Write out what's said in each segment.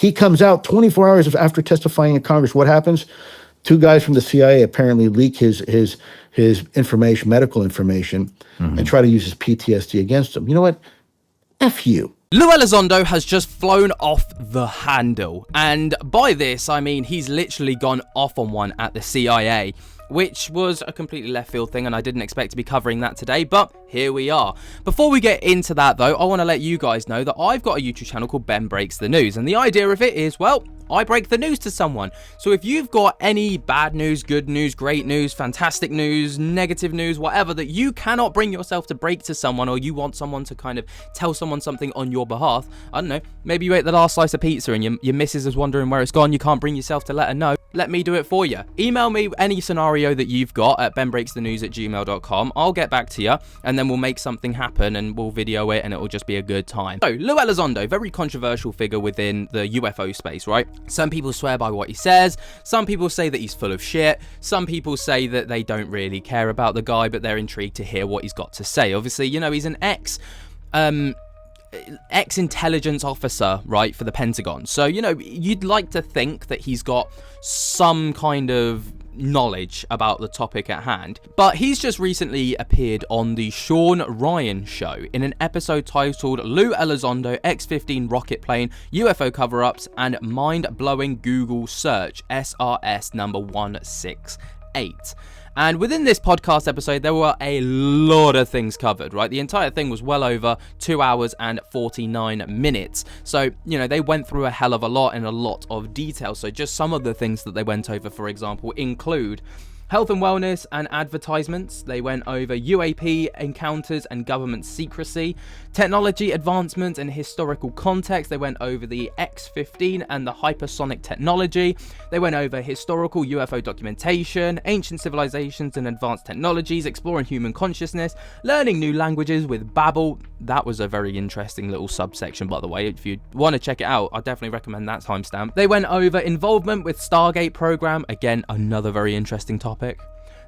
He comes out 24 hours after testifying in Congress. What happens? Two guys from the CIA apparently leak his information, medical information, and try to use his PTSD against him. You know what? F you. Lou Elizondo has just flown off the handle. And by this, I mean he's literally gone off on one at the CIA, which was a completely left field thing, and I didn't expect to be covering that today, but here we are. Before we get into that though, I want to let you guys know that I've got a YouTube channel called Ben Breaks the News, and the idea of it is, well, I break the news to someone. So if you've got any bad news, good news, great news, fantastic news, negative news, whatever, that you cannot bring yourself to break to someone, or you want someone to kind of tell someone something on your behalf, I don't know, maybe you ate the last slice of pizza and your missus is wondering where it's gone, you can't bring yourself to let her know, let me do it for you. Email me any scenario that you've got at benbreaksthenews@gmail.com. I'll get back to you, and then we'll make something happen and we'll video it and it will just be a good time. So, Lou Elizondo, very controversial figure within the UFO space, right? Some people swear by what he says, some people say that he's full of shit, some people say that they don't really care about the guy, but they're intrigued to hear what he's got to say. Obviously, you know, he's an ex-intelligence officer, right, for the Pentagon. So, you know, you'd like to think that he's got some kind of knowledge about the topic at hand, but he's just recently appeared on the Shawn Ryan show in an episode titled Lou Elizondo X-15 rocket plane, UFO cover-ups and mind-blowing Google search, SRS number 168. And within this podcast episode, there were a lot of things covered, right? The entire thing was well over 2 hours and 49 minutes. So, you know, they went through a hell of a lot in a lot of detail. So just some of the things that they went over, for example, include health and wellness and advertisements. They went over UAP encounters and government secrecy, technology advancements and historical context. They went over the X-15 and the hypersonic technology. They went over historical UFO documentation, ancient civilizations and advanced technologies, exploring human consciousness, learning new languages with Babel. That was a very interesting little subsection, by the way. If you want to check it out, I definitely recommend that timestamp. They went over involvement with Stargate program. Again, another very interesting topic.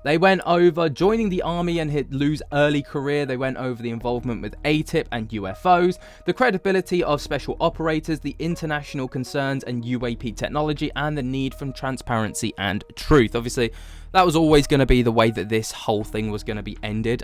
They went over joining the army and hit Lou's early career. They went over the involvement with ATIP and UFOs, the credibility of special operators, the international concerns and UAP technology, and the need for transparency and truth. Obviously, that was always going to be the way that this whole thing was going to be ended,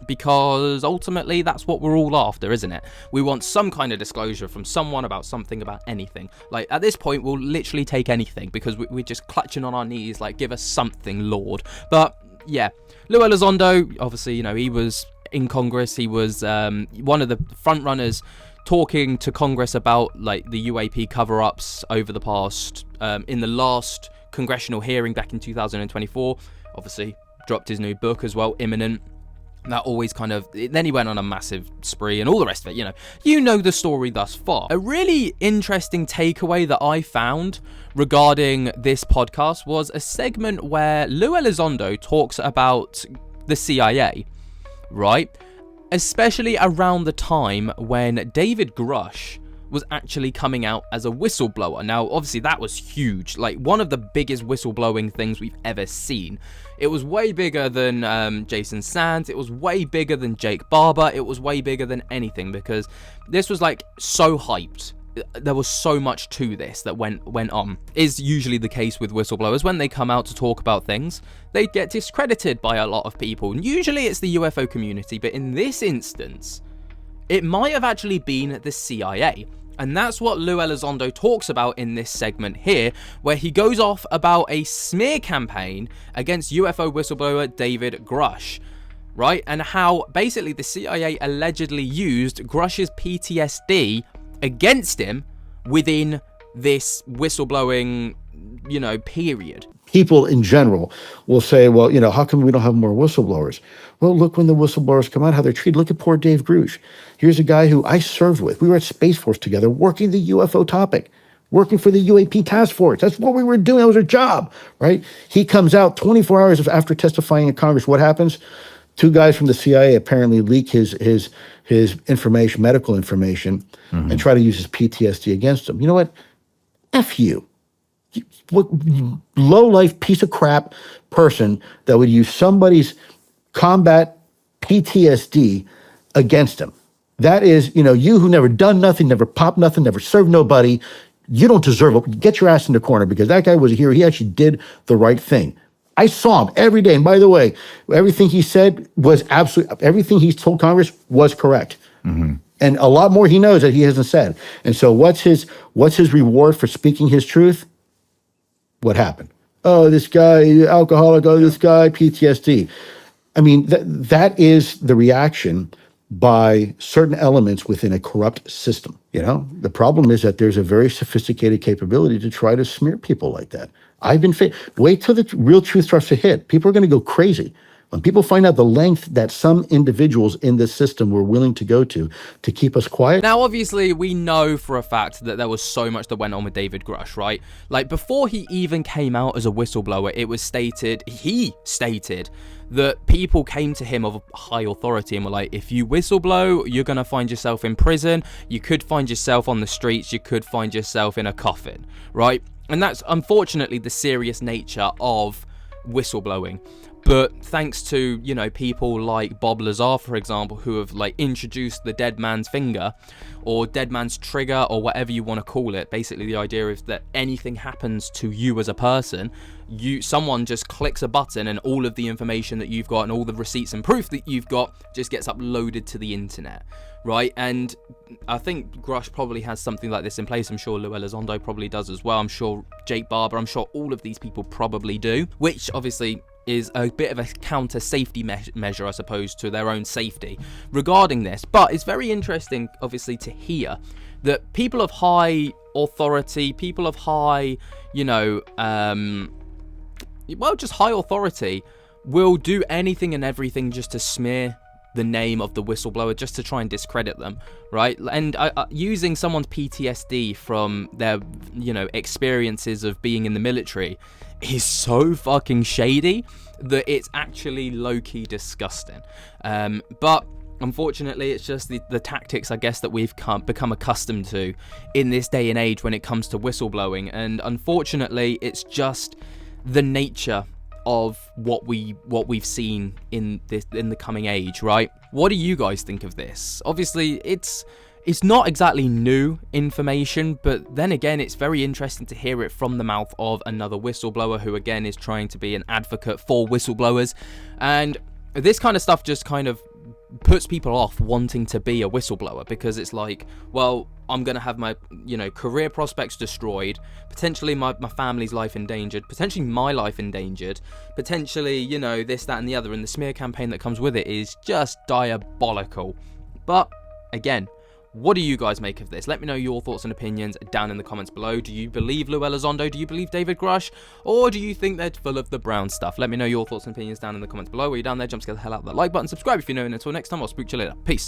because ultimately that's what we're all after, isn't it? We want some kind of disclosure from someone about something, about anything. Like, at this point, we'll literally take anything, because we're just clutching on our knees, like, give us something, Lord. But, yeah, Lou Elizondo, obviously, you know, he was in Congress. He was one of the front runners talking to Congress about, like, the UAP cover-ups over the past, in the last congressional hearing back in 2024. Obviously dropped his new book as well, Imminent. That always kind of, then he went on a massive spree and all the rest of it. You know the story thus far. A really interesting takeaway that I found regarding this podcast was a segment where Lou Elizondo talks about the CIA, right? Especially around the time when David Grusch was actually coming out as a whistleblower. Now, obviously, that was huge. Like, one of the biggest whistleblowing things we've ever seen. It was way bigger than Jason Sands. It was way bigger than Jake Barber. It was way bigger than anything, because this was, like, so hyped. There was so much to this that went on. Is usually the case with whistleblowers. When they come out to talk about things, they get discredited by a lot of people. And usually it's the UFO community, but in this instance, it might have actually been the CIA. And that's what Lou Elizondo talks about in this segment here, where he goes off about a smear campaign against UFO whistleblower David Grusch, right? And how basically the CIA allegedly used Grusch's PTSD against him within this whistleblowing, you know, period. People in general will say, well, you know, how come we don't have more whistleblowers? Well, look, when the whistleblowers come out, how they're treated. Look at poor Dave Grusch. Here's a guy who I served with. We were at Space Force together, working the UFO topic, working for the UAP task force. That's what we were doing. That was our job, right? He comes out 24 hours after testifying in Congress. What happens? Two guys from the CIA apparently leak his information, medical information, and try to use his PTSD against him. You know what? F you. What low-life piece of crap person that would use somebody's combat PTSD against him. That is, you know, you who never done nothing, never popped nothing, never served nobody, You don't deserve it. Get your ass in the corner because that guy was a hero. He actually did the right thing. I saw him every day. And by the way, everything he said was everything he told Congress was correct. And a lot more he knows that he hasn't said. And so what's his reward for speaking his truth? What happened? Oh, this guy, alcoholic. Oh, this guy, PTSD. I mean, that is the reaction by certain elements within a corrupt system. You know, the problem is that there's a very sophisticated capability to try to smear people like that. Wait till the real truth starts to hit. People are going to go crazy. When people find out the length that some individuals in this system were willing to go to keep us quiet. Now, obviously, we know for a fact that there was so much that went on with David Grusch, right? Like, before he even came out as a whistleblower, he stated that people came to him of high authority and were like, if you whistleblow, you're going to find yourself in prison. You could find yourself on the streets. You could find yourself in a coffin, right? And that's unfortunately the serious nature of whistleblowing. But thanks to, you know, people like Bob Lazar, for example, who have like introduced the dead man's finger or dead man's trigger or whatever you want to call it. Basically, the idea is that anything happens to you as a person, someone just clicks a button and all of the information that you've got and all the receipts and proof that you've got just gets uploaded to the internet, right? And I think Grusch probably has something like this in place. I'm sure Lou Elizondo probably does as well. I'm sure Jake Barber, I'm sure all of these people probably do, which obviously is a bit of a counter safety measure, I suppose, to their own safety regarding this. But it's very interesting, obviously, to hear that people of high authority, people of high, you know, just high authority will do anything and everything just to smear the name of the whistleblower, just to try and discredit them, right? And using someone's PTSD from their, you know, experiences of being in the military is so fucking shady that it's actually low-key disgusting. But unfortunately, it's just the tactics, I guess, that we've become accustomed to in this day and age when it comes to whistleblowing. And unfortunately, it's just the nature of what we've seen in the coming age, right? What do you guys think of this? Obviously, it's not exactly new information, but then again, it's very interesting to hear it from the mouth of another whistleblower who, again, is trying to be an advocate for whistleblowers. And this kind of stuff just kind of puts people off wanting to be a whistleblower, because it's like, well, I'm going to have my, you know, career prospects destroyed, potentially my family's life endangered, potentially my life endangered, potentially, you know, this, that, and the other, and the smear campaign that comes with it is just diabolical. But, again, what do you guys make of this? Let me know your thoughts and opinions down in the comments below. Do you believe Lou Elizondo? Do you believe David Grusch? Or do you think they're full of the brown stuff? Let me know your thoughts and opinions down in the comments below. While you're down there, jump scare the hell out of that like button. Subscribe if you're new, and until next time, I'll speak to you later. Peace.